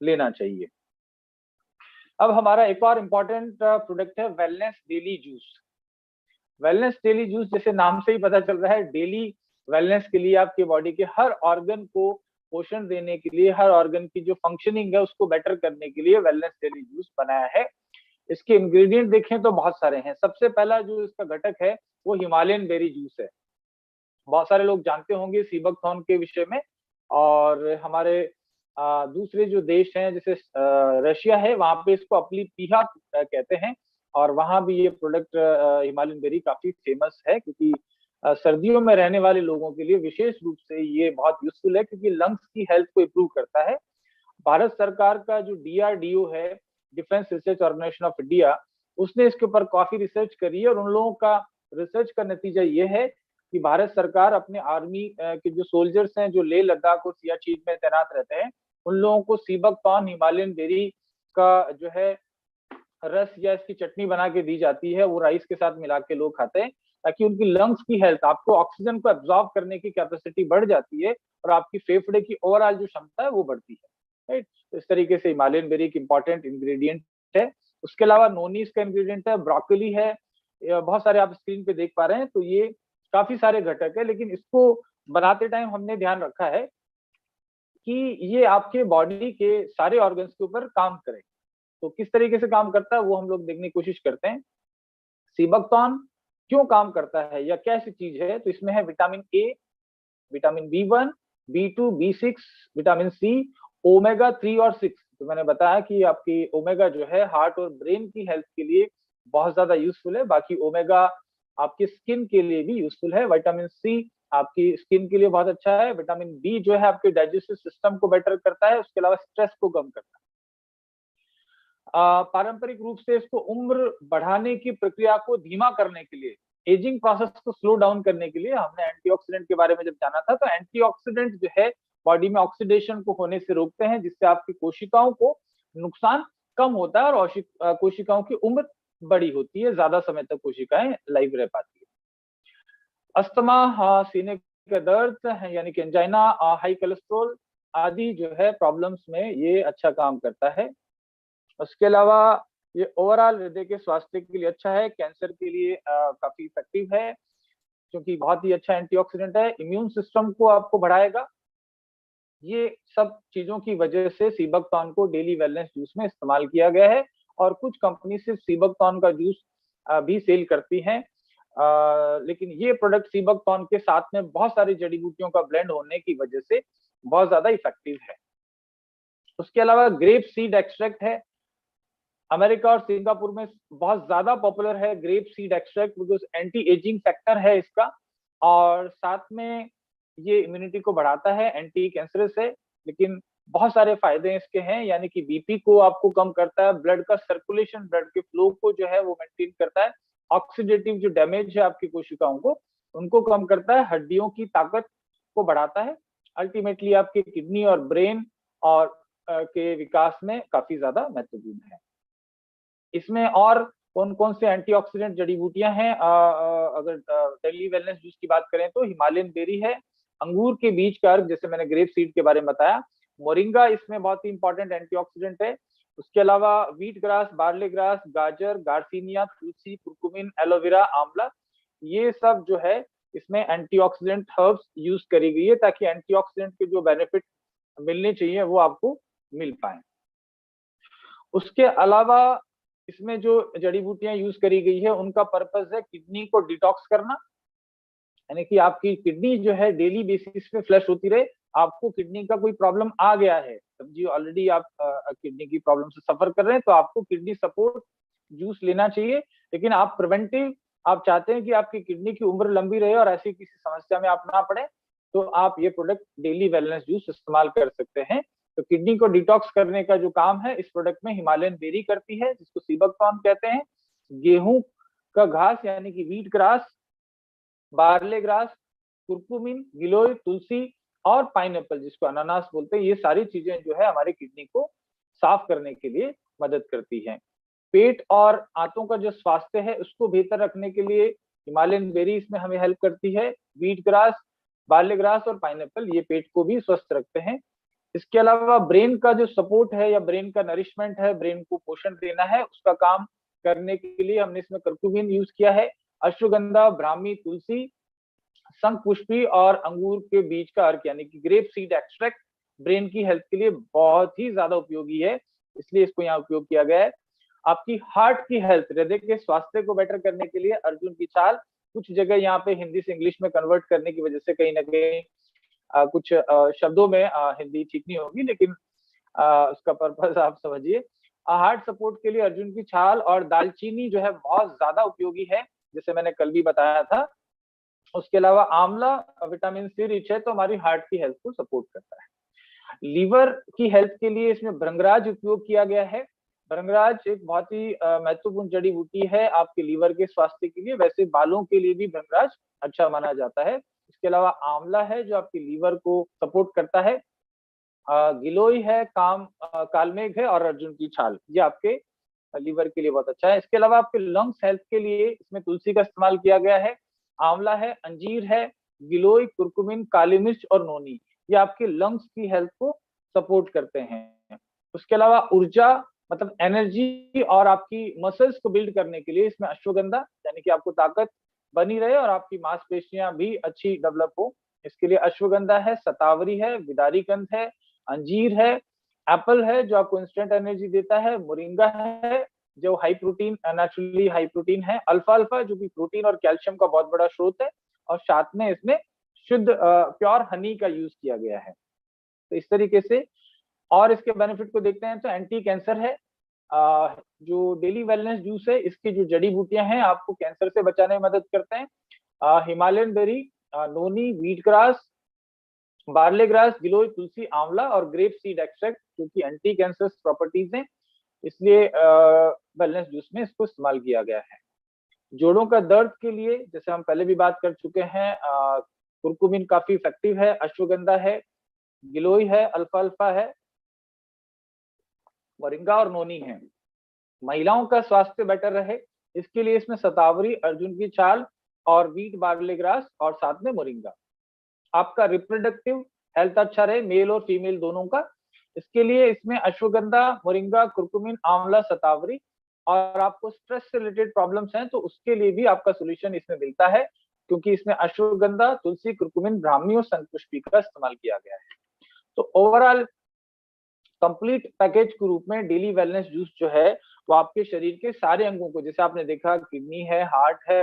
लेना चाहिए। अब हमारा एक और इम्पोर्टेंट प्रोडक्ट है wellness daily juice. Wellness daily juice, जैसे नाम से ही पता चल रहा है, डेली वेलनेस के लिए, आपके बॉडी के हर ऑर्गन को पोषण देने के लिए, हर ऑर्गन की जो फंक्शनिंग है उसको बेटर करने के लिए वेलनेस डेली जूस बनाया है। इसके इंग्रेडिएंट देखें तो बहुत सारे हैं। सबसे पहला जो इसका घटक है वो हिमालयन बेरी जूस है। बहुत सारे लोग जानते होंगे सीबकथॉर्न के विषय में। और हमारे दूसरे जो देश हैं जैसे रशिया है, वहां पे इसको अपली पीहा कहते हैं। और वहां भी ये प्रोडक्ट हिमालयन बेरी काफी फेमस है, क्योंकि सर्दियों में रहने वाले लोगों के लिए विशेष रूप से ये बहुत यूजफुल है, क्योंकि लंग्स की हेल्थ को इम्प्रूव करता है। भारत सरकार का जो डीआरडीओ है, defence research organisation of India, उसने इसके ऊपर काफी रिसर्च करी है। और उन लोगों का रिसर्च का नतीजा ये है कि भारत सरकार अपने आर्मी के जो सोल्जर्स हैं जो लेह लद्दाख और सियाचिन में तैनात रहते हैं, उन लोगों को सीबकथॉर्न हिमालयन बेरी का जो है रस या इसकी चटनी बना के दी जाती है। वो राइस के साथ मिला के लोग खाते हैं, ताकि उनकी लंग्स की हेल्थ, आपको ऑक्सीजन को एब्जॉर्ब करने की कैपेसिटी बढ़ जाती है और आपकी फेफड़े की ओवरऑल जो क्षमता है वो बढ़ती है। राइट, तो इस तरीके से हिमालयन बेरी की इंपॉर्टेंट इंग्रेडिएंट है। उसके अलावा नोनी इसका इंग्रेडिएंट है, ब्रोकली है, बहुत सारे आप स्क्रीन पे देख पा रहे हैं। तो ये काफी सारे घटक है, लेकिन इसको बनाते टाइम हमने ध्यान रखा है कि ये आपके बॉडी के सारे ऑर्गन्स के ऊपर काम करे। तो किस तरीके से काम करता है वो हम लोग देखने की कोशिश करते हैं। सीबकथॉर्न क्यों काम करता है या क्या ऐसी चीज है, तो इसमें है vitamin A, vitamin B1, B2, B6, vitamin C, omega 3 और 6। तो मैंने बताया कि आपकी ओमेगा जो है हार्ट और ब्रेन की हेल्थ के लिए बहुत ज्यादा यूजफुल है। बाकी ओमेगा आपकी स्किन के लिए भी यूजफुल है। विटामिन सी आपकी स्किन के लिए बहुत अच्छा है। विटामिन बी जो है आपके डाइजेस्टिव सिस्टम को बेटर करता है। उसके अलावा स्ट्रेस को कम करता है। पारंपरिक रूप से इसको उम्र बढ़ाने की प्रक्रिया को धीमा करने के लिए, एजिंग प्रोसेस को स्लो डाउन करने के लिए हमने एंटीऑक्सीडेंट के बारे में जब जाना था, तो एंटीऑक्सीडेंट जो है बॉडी में ऑक्सीडेशन को होने से रोकते हैं, जिससे आपकी कोशिकाओं को नुकसान कम होता है और कोशिकाओं की उम्र बड़ी होती है, ज्यादा समय तक कोशिकाएं लाइव रह पाती है। अस्थमा, सीने का दर्द है यानी कि एंजाइना, हाई कोलेस्ट्रॉल आदि जो है प्रॉब्लम्स में ये अच्छा काम करता है। उसके अलावा ये ओवरऑल हृदय के स्वास्थ्य के लिए अच्छा है, कैंसर के लिए काफी इफेक्टिव है, क्योंकि बहुत ही अच्छा एंटीऑक्सीडेंट है। इम्यून सिस्टम को आपको बढ़ाएगा। ये सब चीजों की वजह से सीबकथॉर्न को डेली वेलनेस जूस में इस्तेमाल किया गया है। और कुछ कंपनी सिर्फ सीबकथॉर्न का जूस भी सेल करती हैं। लेकिन ये प्रोडक्ट सीबकथॉर्न के साथ में बहुत सारी जड़ी बूटियों का ब्लेंड होने की वजह से बहुत ज्यादा इफेक्टिव है। उसके अलावा ग्रेप सीड एक्सट्रैक्ट है। अमेरिका और सिंगापुर में बहुत ज्यादा पॉपुलर है grape seed extract, because anti ageing factor है इसका। और साथ में ये इम्यूनिटी को बढ़ाता है, एंटी कैंसरस है। लेकिन बहुत सारे फायदे इसके हैं, यानी कि बीपी को आपको कम करता है, ब्लड का सर्कुलेशन, ब्लड के फ्लो को जो है वो मेंटेन करता है, ऑक्सीडेटिव जो डैमेज है आपकी कोशिकाओं को उनको कम करता है, हड्डियों की ताकत को बढ़ाता है, अल्टीमेटली आपके किडनी और ब्रेन और के विकास में काफी ज्यादा महत्वपूर्ण है। इसमें और कौन कौन से एंटीऑक्सीडेंट जड़ी बूटियां हैं, अगर डेली वेलनेस जूस की बात करें तो हिमालयन बेरी है, अंगूर के बीज का अर्क, जैसे मैंने ग्रेप सीड के बारे में बताया, मोरिंगा इसमें बहुत ही इंपॉर्टेंट एंटीऑक्सीडेंट है। उसके अलावा व्हीट ग्रास, बार्ले ग्रास, गाजर, गार्सिनिया, तुलसी, कुरकुमिन, एलोवेरा, आंवला, ये सब जो है इसमें एंटीऑक्सीडेंट हर्ब्स यूज करी गई है, ताकि एंटीऑक्सीडेंट के जो बेनिफिट मिलने चाहिए वो आपको मिल पाए। उसके अलावा इसमें जो जड़ी बूटियां यूज करी गई है उनका पर्पस है किडनी को डिटॉक्स करना, यानी कि आपकी किडनी जो है डेली बेसिस पे फ्लश होती रहे। आपको किडनी का कोई प्रॉब्लम आ गया है, समझिए ऑलरेडी आप किडनी की प्रॉब्लम से सफर कर रहे हैं, तो आपको किडनी सपोर्ट जूस लेना चाहिए। लेकिन आप प्रिवेंटिव, आप चाहते हैं कि आपकी किडनी की उम्र लंबी रहे और ऐसी किसी समस्या में आप ना पड़े, तो आप ये प्रोडक्ट डेली वेलनेस जूस इस्तेमाल कर सकते हैं। तो किडनी को डिटॉक्स करने का जो काम है इस प्रोडक्ट में हिमालयन बेरी करती है, जिसको सीबकथॉर्न कहते हैं। गेहूं का घास यानी कि wheat grass, barley grass, curcumin, गिलोय, तुलसी और पाइनएप्पल जिसको अनानास बोलते हैं, ये सारी चीजें जो है हमारे किडनी को साफ करने के लिए मदद करती हैं। पेट और आंतों का जो स्वास्थ्य है उसको बेहतर रखने के लिए हिमालयन बेरी इसमें हमें हेल्प करती है। व्हीट ग्रास, बार्ले ग्रास और पाइनएप्पल ये पेट को भी स्वस्थ रखते हैं। इसके अलावा ब्रेन का जो सपोर्ट है या ब्रेन का नरिशमेंट है, ब्रेन को पोषण देना है, उसका काम करने के लिए हमने इसमें कर्क्यूमिन यूज किया है। अश्वगंधा, ब्राह्मी, तुलसी, शंखपुष्पी और अंगूर के बीज का अर्क यानी कि ग्रेप सीड एक्सट्रैक्ट ब्रेन की हेल्थ के लिए बहुत ही ज्यादा उपयोगी है, इसलिए इसको यहाँ उपयोग किया गया है। आपकी हार्ट की हेल्थ, हृदय के स्वास्थ्य को बेटर करने के लिए अर्जुन की छाल, कुछ जगह यहाँ पे हिंदी से इंग्लिश में कन्वर्ट करने की वजह से कहीं ना कहीं कुछ शब्दों में हिंदी ठीक नहीं होगी, लेकिन उसका पर्पज आप समझिए। हार्ट सपोर्ट के लिए अर्जुन की छाल और दालचीनी जो है बहुत ज्यादा उपयोगी है, जैसे मैंने कल भी बताया था। उसके अलावा आंवला विटामिन सी रिच है, तो हमारी हार्ट की हेल्थ को सपोर्ट करता है। लीवर की हेल्थ के लिए इसमें भृंगराज उपयोग किया गया है। भृंगराज एक बहुत ही महत्वपूर्ण जड़ी बूटी है आपके लीवर के स्वास्थ्य के लिए, वैसे बालों के लिए भी भृंगराज अच्छा माना जाता है। इसके अलावा आंवला है जो आपके लीवर को सपोर्ट करता है। गिलोय है, कालमेघ है और अर्जुन की छाल, ये आपके लीवर के लिए बहुत अच्छा है। इसके अलावा आपके लंग्स हेल्थ के लिए इसमें तुलसी का इस्तेमाल किया गया है। आंवला है, अंजीर है, गिलोय, कुरकुमिन, काली मिर्च और नोनी, ये आपके लंग्स की हेल्थ को सपोर्ट करते हैं। उसके अलावा ऊर्जा मतलब एनर्जी और आपकी मसल्स को बिल्ड करने के लिए इसमें अश्वगंधा यानी कि आपको ताकत बनी रहे और आपकी मांसपेशियां भी अच्छी डेवलप हो, इसके लिए अश्वगंधा है, शतावरी है, विदारीकंद है, अंजीर है, एप्पल है जो आपको इंस्टेंट एनर्जी देता है, मोरिंगा है जो high protein, naturally high protein है, अल्फा अल्फा जो कि प्रोटीन और कैल्शियम का बहुत बड़ा स्रोत है, और साथ में इसमें शुद्ध प्योर हनी का यूज किया गया है। तो इस तरीके से, और इसके बेनिफिट को देखते हैं तो एंटी कैंसर है। जो डेली वेलनेस जूस है, इसकी जो जड़ी बूटियां हैं आपको कैंसर से बचाने में मदद करते हैं। हिमालयन बेरी, नोनी, व्हीट ग्रास, बार्ले ग्रास, गिलोय, तुलसी, आंवला और ग्रेप सीड एक्सट्रैक्ट जो कि एंटी कैंसर प्रॉपर्टीज हैं, इसलिए वेलनेस जूस में इसको इस्तेमाल किया गया है। जोड़ों का दर्द के लिए जैसे हम पहले भी बात कर चुके हैं, कुरकुमिन काफी इफेक्टिव है, अश्वगंधा है, गिलोय है, अल्फा अल्फा है, मोरिंगा और नोनी है। महिलाओं का स्वास्थ्य बेटर रहे इसके लिए इसमें शतावरी, अर्जुन की छाल और व्हीट बार्ले ग्रास और साथ में मोरिंगा। आपका रिप्रोडक्टिव हेल्थ अच्छा रहे मेल और फीमेल दोनों का, इसके लिए इसमें अश्वगंधा, मोरिंगा, कुरकुमिन, आंवला, शतावरी, और आपको स्ट्रेस से रिलेटेड प्रॉब्लम्स हैं तो उसके लिए भी आपका सोल्यूशन इसमें मिलता है, क्योंकि इसमें अश्वगंधा, तुलसी, कुरकुमिन, ब्राह्मी और शंखपुष्पी का इस्तेमाल किया गया है। तो ओवरऑल कंप्लीट पैकेज के रूप में डेली वेलनेस जूस जो है वो आपके शरीर के सारे अंगों को, जैसे आपने देखा किडनी है, हार्ट है,